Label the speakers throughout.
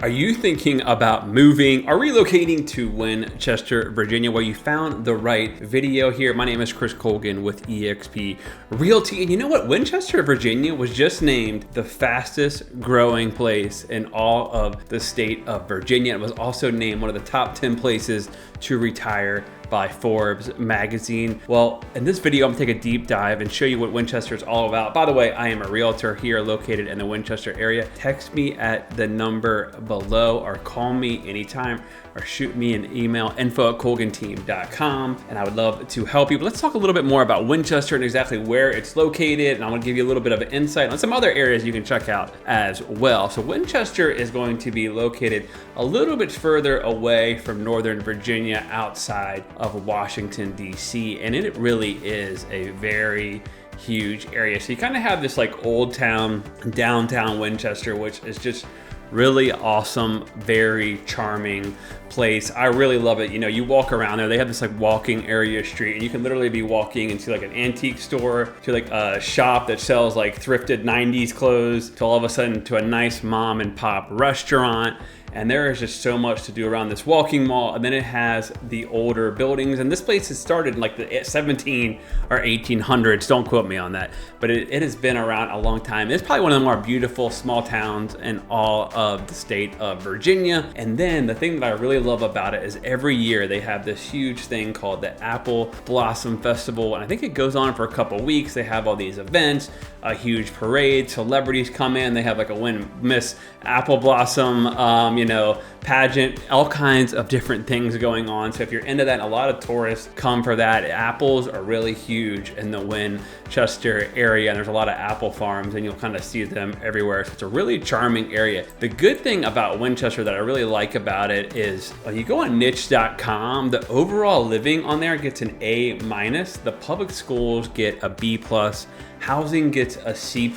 Speaker 1: Are you thinking about moving or relocating to Winchester, Virginia? Well, you found the right video here. My name is Chris Colgan with eXp Realty. And you know what? Winchester, Virginia was just named the fastest growing place in all of the state of Virginia. It was also named one of the top 10 places to retire by Forbes magazine. Well, in this video, I'm gonna take a deep dive and show you what Winchester is all about. By the way, I am a realtor here located in the Winchester area. Text me at the number below or call me anytime or shoot me an email, info@colganteam.com, and I would love to help you. But let's talk a little bit more about Winchester and exactly where it's located, and I want to give you a little bit of an insight on some other areas you can check out as well. So Winchester is going to be located a little bit further away from Northern Virginia, outside of Washington, D.C., and it really is a very huge area. So you kind of have this like old town, downtown Winchester, which is just really awesome, very charming place. I really love it. You know, you walk around there, they have this like walking area street, and you can literally be walking into like an antique store, to like a shop that sells like thrifted 90s clothes, to all of a sudden to a nice mom and pop restaurant. And there is just so much to do around this walking mall. And then it has the older buildings. And this place has started in like the 17 or 1800s. Don't quote me on that. But it has been around a long time. It's probably one of the more beautiful small towns in all of the state of Virginia. And then the thing that I really love about it is every year they have this huge thing called the Apple Blossom Festival. And I think it goes on for a couple weeks. They have all these events, a huge parade, celebrities come in. They have like a win Miss Apple Blossom, pageant, all kinds of different things going on. So if you're into that, a lot of tourists come for that. Apples are really huge in the Winchester area, and there's a lot of apple farms, and you'll kind of see them everywhere. So it's a really charming area. The good thing about Winchester that I really like about it is when you go on niche.com, the overall living on there gets an A-. The public schools get a B+, housing gets a C+,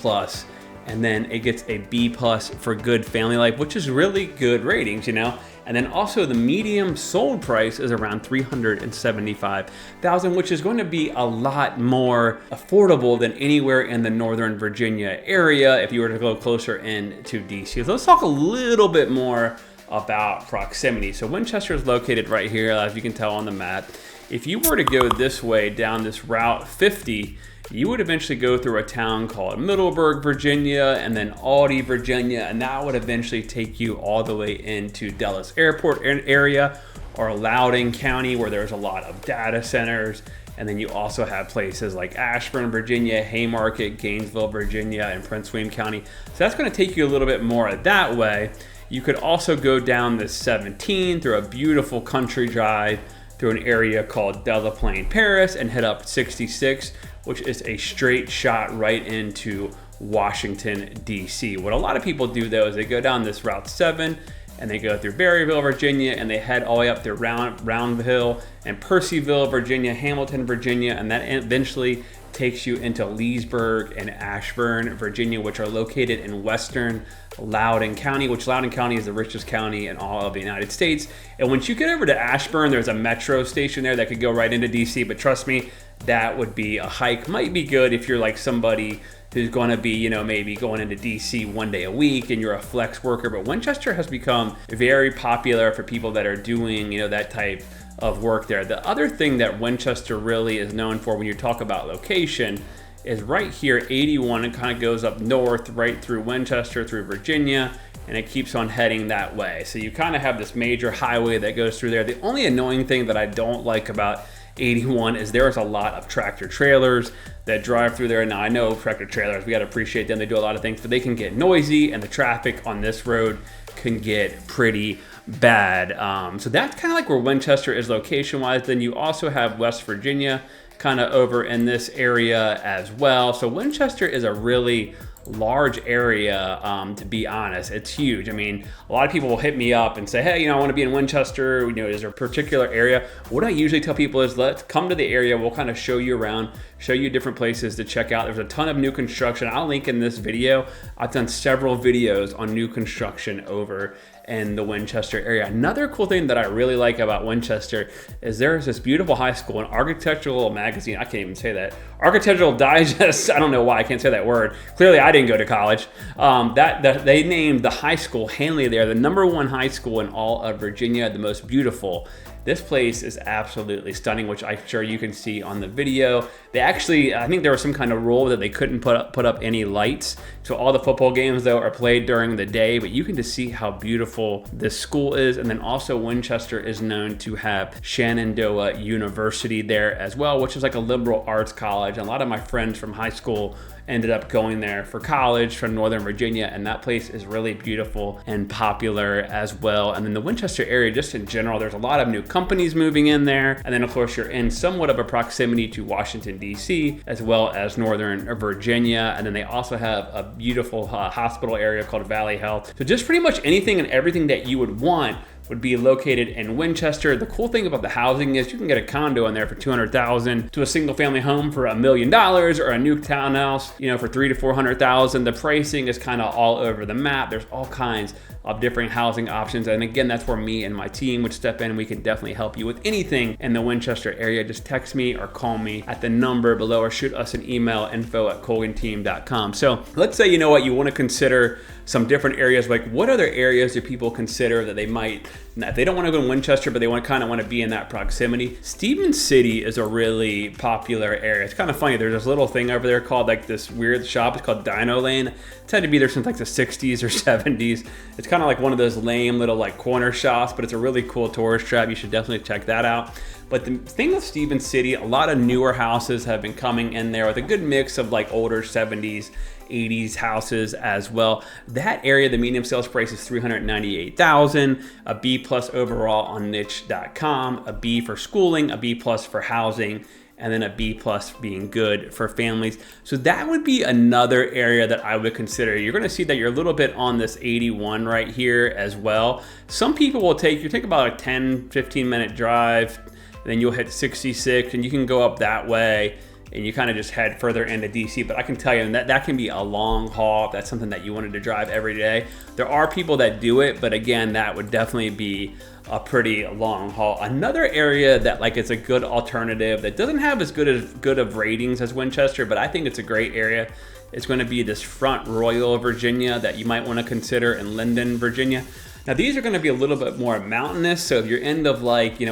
Speaker 1: and then it gets a B+ for good family life, which is really good ratings, you know? And then also the medium sold price is around $375,000, which is going to be a lot more affordable than anywhere in the Northern Virginia area if you were to go closer into DC. So let's talk a little bit more about proximity. So Winchester is located right here, as you can tell on the map. If you were to go this way down this Route 50, you would eventually go through a town called Middleburg, Virginia, and then Aldie, Virginia, and that would eventually take you all the way into Dulles Airport area or Loudoun County, where there's a lot of data centers. And then you also have places like Ashburn, Virginia, Haymarket, Gainesville, Virginia, and Prince William County. So that's going to take you a little bit more that way. You could also go down this 17 through a beautiful country drive through an area called Delaplane, Paris, and head up 66, which is a straight shot right into Washington, D.C. What a lot of people do though is they go down this Route 7 and they go through Berryville, Virginia, and they head all the way up through Roundville and Purceville, Virginia, Hamilton, Virginia, and that eventually takes you into Leesburg and Ashburn, Virginia, which are located in western Loudoun County, which Loudoun County is the richest county in all of the United States. And once you get over to Ashburn, there's a metro station there that could go right into DC, but trust me, that would be a hike. Might be good if you're like somebody who's going to be, maybe going into DC one day a week and you're a flex worker. But Winchester has become very popular for people that are doing, that type of work there. The other thing that Winchester really is known for when you talk about location is right here, 81. It kind of goes up north right through Winchester, through Virginia, and it keeps on heading that way. So you kind of have this major highway that goes through there. The only annoying thing that I don't like about 81 is there's a lot of tractor trailers that drive through there. Now I know tractor trailers, we got to appreciate them, they do a lot of things, but they can get noisy and the traffic on this road can get pretty bad. So that's kind of like where Winchester is location wise. Then you also have West Virginia kind of over in this area as well. So Winchester is a really large area, to be honest. It's huge. I mean, a lot of people will hit me up and say, hey, I want to be in Winchester. Is there a particular area? What I usually tell people is let's come to the area. We'll kind of show you around, show you different places to check out. There's a ton of new construction. I'll link in this video. I've done several videos on new construction over in the Winchester area. Another cool thing that I really like about Winchester is there's this beautiful high school, an architectural magazine. I can't even say that. Architectural Digest. I don't know why I can't say that word. Clearly, I didn't go to college. They named the high school Handley there the #1 high school in all of Virginia, the most beautiful. This place is absolutely stunning, which I'm sure you can see on the video. They actually, I think there was some kind of rule that they couldn't put up any lights. So all the football games though are played during the day, but you can just see how beautiful this school is. And then also Winchester is known to have Shenandoah University there as well, which is like a liberal arts college. And a lot of my friends from high school ended up going there for college from Northern Virginia, and that place is really beautiful and popular as well. And then the Winchester area, just in general, there's a lot of new companies moving in there. And then of course you're in somewhat of a proximity to Washington, DC, as well as Northern Virginia. And then they also have a beautiful hospital area called Valley Health. So just pretty much anything and everything that you would want would be located in Winchester. The cool thing about the housing is you can get a condo in there for $200,000 to a single family home for $1 million, or a new townhouse, for $300,000 to $400,000. The pricing is kind of all over the map. There's all kinds of different housing options. And again, that's where me and my team would step in. We can definitely help you with anything in the Winchester area. Just text me or call me at the number below, or shoot us an email, info@colganteam.com. So let's say, you want to consider some different areas. Like, what other areas do people consider that they might, if they don't want to go to Winchester, but they kind of want to be in that proximity? Stevens City is a really popular area. It's kind of funny. There's this little thing over there called like this weird shop. It's called Dino Lane. It's had to be there since like the 60s or 70s. It's kind of like one of those lame little like corner shops, but it's a really cool tourist trap. You should definitely check that out. But the thing with Stevens City, a lot of newer houses have been coming in there with a good mix of like older 70s, 80s houses as well. That area, the median sales price is $398,000, a B plus overall on niche.com, a B for schooling, a B plus for housing, and then a B plus being good for families. So that would be another area that I would consider. You're gonna see that you're a little bit on this 81 right here as well. Some people will take about a 10, 15 minute drive, then you'll hit 66 and you can go up that way and you kind of just head further into DC. But I can tell you that can be a long haul if that's something that you wanted to drive every day. There are people that do it, but again, that would definitely be a pretty long haul. Another area that it's a good alternative that doesn't have as good of ratings as Winchester, but I think it's a great area. It's going to be this Front Royal, Virginia, that you might want to consider in Linden, Virginia. Now these are going to be a little bit more mountainous, so if you're into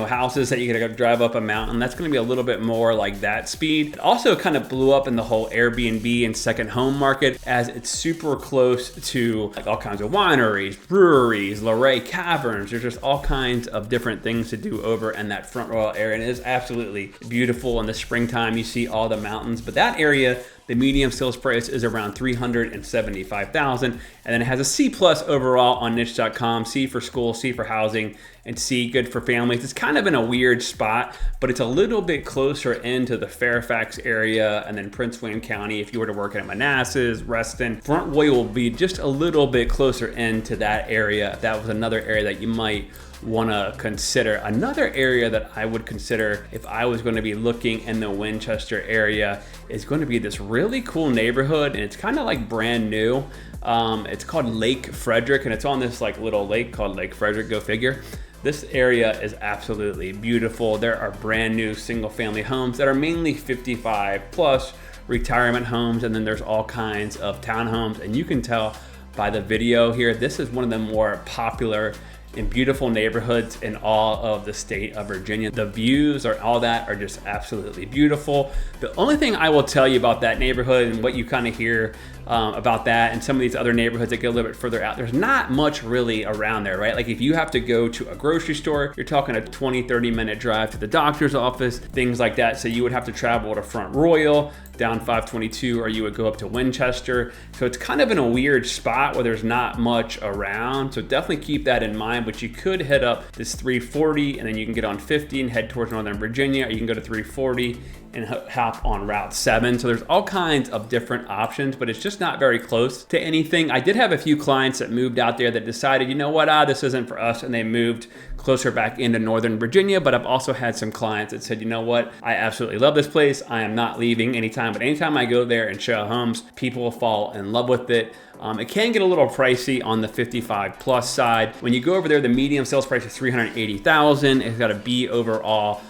Speaker 1: houses that you gotta drive up a mountain, that's going to be a little bit more like that speed. It also kind of blew up in the whole Airbnb and second home market as it's super close to all kinds of wineries, breweries, Luray Caverns. There's just all kinds of different things to do over in that Front Royal area, and it is absolutely beautiful in the springtime. You see all the mountains, but that area, the median sales price is around $375,000, and then it has a C plus overall on niche.com. C for school, C for housing, and C good for families. It's kind of in a weird spot, but it's a little bit closer into the Fairfax area and then Prince William County. If you were to work at Manassas, Reston, Front Royal will be just a little bit closer into that area. That was another area that you might want to consider. Another area that I would consider if I was going to be looking in the Winchester area is going to be this really cool neighborhood, and it's kind of like brand new. It's called Lake Frederick, and it's on this little lake called Lake Frederick, go figure. This area is absolutely beautiful. There are brand new single family homes that are mainly 55 plus retirement homes, and then there's all kinds of townhomes, and you can tell by the video here, this is one of the more popular in beautiful neighborhoods in all of the state of Virginia. The views or all that are just absolutely beautiful. The only thing I will tell you about that neighborhood and what you kind of hear about that and some of these other neighborhoods that get a little bit further out, there's not much really around there, right? Like if you have to go to a grocery store, you're talking a 20-30 minute drive to the doctor's office, things like that. So you would have to travel to Front Royal, down 522, or you would go up to Winchester. So it's kind of in a weird spot where there's not much around. So definitely keep that in mind, but you could head up this 340 and then you can get on 50 and head towards Northern Virginia, or you can go to 340 and hop on Route 7. So there's all kinds of different options, but it's just not very close to anything. I did have a few clients that moved out there that decided, you know what, this isn't for us, and they moved closer back into Northern Virginia. But I've also had some clients that said, you know what, I absolutely love this place. I am not leaving anytime, but anytime I go there and show homes, people will fall in love with it. It can get a little pricey on the 55 plus side. When you go over there, the medium sales price is $380,000. It's got a B overall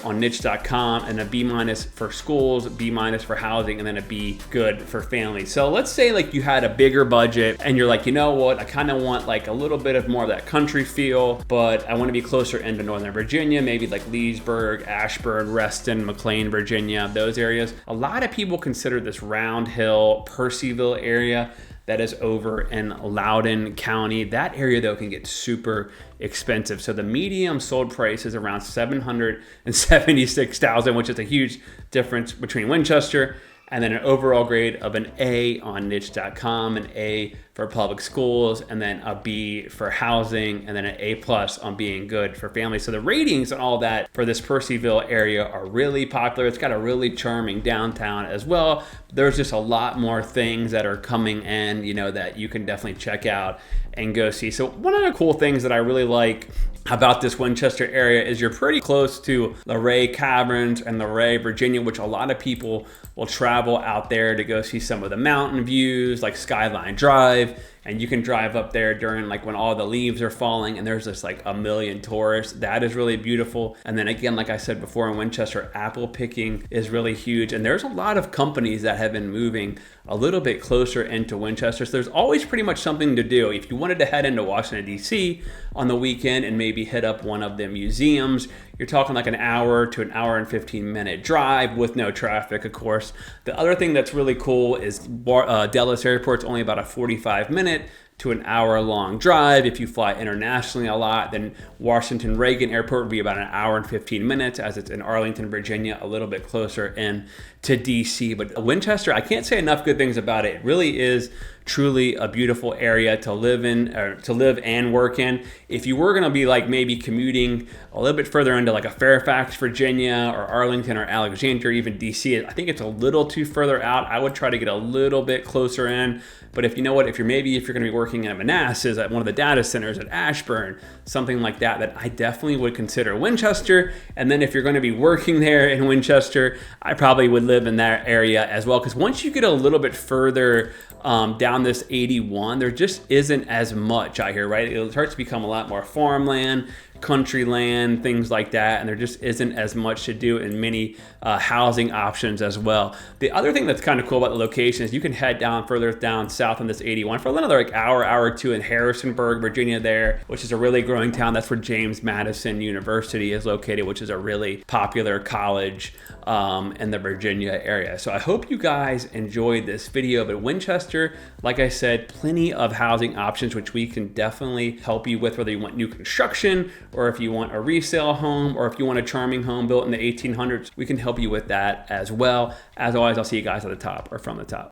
Speaker 1: on niche.com, and a B- for schools, B- for housing, and then a B good for families. So let's say like you had a bigger budget and you're like, you know what, I kind of want like a little bit of more of that country feel, but I want to be closer into Northern Virginia, maybe like Leesburg, Ashburn, Reston, McLean, Virginia, those areas. A lot of people consider this Round Hill, Purceville area that is over in Loudoun County. That area though can get super expensive. So the medium sold price is around $776,000, which is a huge difference between Winchester, and then an overall grade of an A on niche.com, an A for public schools, and then a B for housing, and then an A+ on being good for families. So the ratings and all that for this Purceville area are really popular. It's got a really charming downtown as well. There's just a lot more things that are coming in, you know, that you can definitely check out and go see. So one of the cool things that I really like about this Winchester area is you're pretty close to Luray Caverns and Luray, Virginia, which a lot of people will travel out there to go see some of the mountain views like Skyline Drive. And you can drive up there during like when all the leaves are falling and there's just like a million tourists. That is really beautiful. And then again, like I said before, in Winchester, apple picking is really huge. And there's a lot of companies that have been moving a little bit closer into Winchester. So there's always pretty much something to do. If you wanted to head into Washington, D.C. on the weekend and maybe hit up one of the museums, you're talking like an hour to an hour and 15-minute drive with no traffic, of course. The other thing that's really cool is Dallas Airport's only about a 45-minute to an hour-long drive. If you fly internationally a lot, then Washington Reagan Airport would be about an hour and 15 minutes, as it's in Arlington, Virginia, a little bit closer in to DC. But Winchester, I can't say enough good things about it. It really is truly a beautiful area to live in, or to live and work in. If you were going to be like maybe commuting a little bit further into like a Fairfax, Virginia, or Arlington, or Alexandria, or even DC, I think it's a little too further out. I would try to get a little bit closer in. But if you know what, if you're going to be working at Manassas, at one of the data centers at Ashburn, something like that, that I definitely would consider Winchester. And then if you're going to be working there in Winchester, I probably would live in that area as well. Because once you get a little bit further down this 81, there just isn't as much out here, right? It starts to become a lot more farmland, country land, things like that, and there just isn't as much to do in many housing options as well. The other thing that's kind of cool about the location is you can head down further down south on this 81 for another like hour or two in Harrisonburg, Virginia there, which is a really growing town. That's where James Madison University is located, which is a really popular college in the Virginia area. So I hope you guys enjoyed this video. But Winchester, like I said, plenty of housing options, which we can definitely help you with, whether you want new construction, or if you want a resale home, or if you want a charming home built in the 1800s, we can help you with that as well. As always, I'll see you guys at the top or from the top.